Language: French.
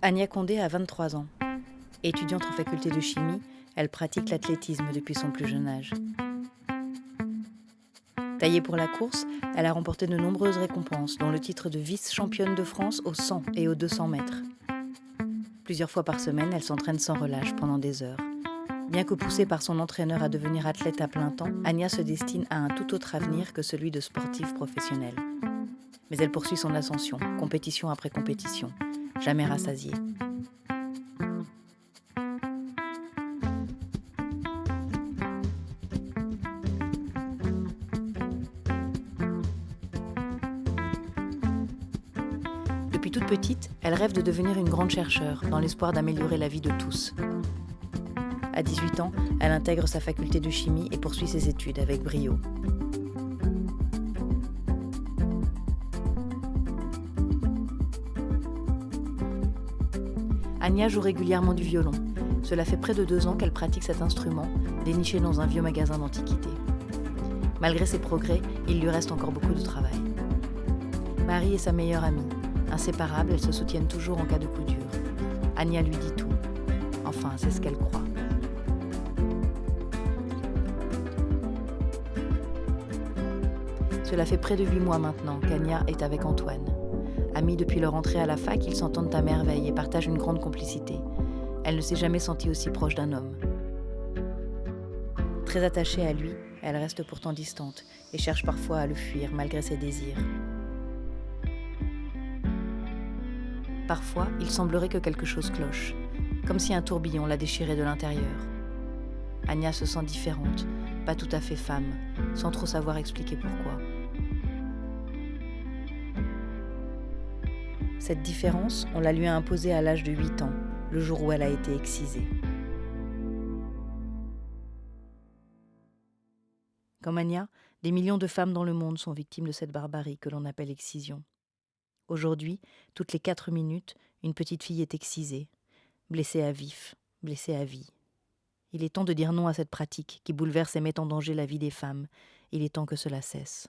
Ania Condé a 23 ans. Étudiante en faculté de chimie, elle pratique l'athlétisme depuis son plus jeune âge. Taillée pour la course, elle a remporté de nombreuses récompenses, dont le titre de vice-championne de France aux 100 et aux 200 mètres. Plusieurs fois par semaine, elle s'entraîne sans relâche pendant des heures. Bien que poussée par son entraîneur à devenir athlète à plein temps, Ania se destine à un tout autre avenir que celui de sportive professionnelle. Mais elle poursuit son ascension, compétition après compétition, jamais rassasiée. Depuis toute petite, elle rêve de devenir une grande chercheure, dans l'espoir d'améliorer la vie de tous. À 18 ans, elle intègre sa faculté de chimie et poursuit ses études avec brio. Ania joue régulièrement du violon. Cela fait près de 2 ans qu'elle pratique cet instrument, déniché dans un vieux magasin d'antiquités. Malgré ses progrès, il lui reste encore beaucoup de travail. Marie est sa meilleure amie. Inséparables, elles se soutiennent toujours en cas de coup dur. Ania lui dit tout. Enfin, c'est ce qu'elle croit. Cela fait près de 8 mois maintenant qu'Ania est avec Antoine. Amis depuis leur entrée à la fac, ils s'entendent à merveille et partagent une grande complicité. Elle ne s'est jamais sentie aussi proche d'un homme. Très attachée à lui, elle reste pourtant distante et cherche parfois à le fuir malgré ses désirs. Parfois, il semblerait que quelque chose cloche, comme si un tourbillon la déchirait de l'intérieur. Ania se sent différente, pas tout à fait femme, sans trop savoir expliquer pourquoi. Cette différence, on la lui a imposée à l'âge de 8 ans, le jour où elle a été excisée. Comme Ania, des millions de femmes dans le monde sont victimes de cette barbarie que l'on appelle excision. Aujourd'hui, toutes les 4 minutes, une petite fille est excisée, blessée à vif, blessée à vie. Il est temps de dire non à cette pratique qui bouleverse et met en danger la vie des femmes. Il est temps que cela cesse.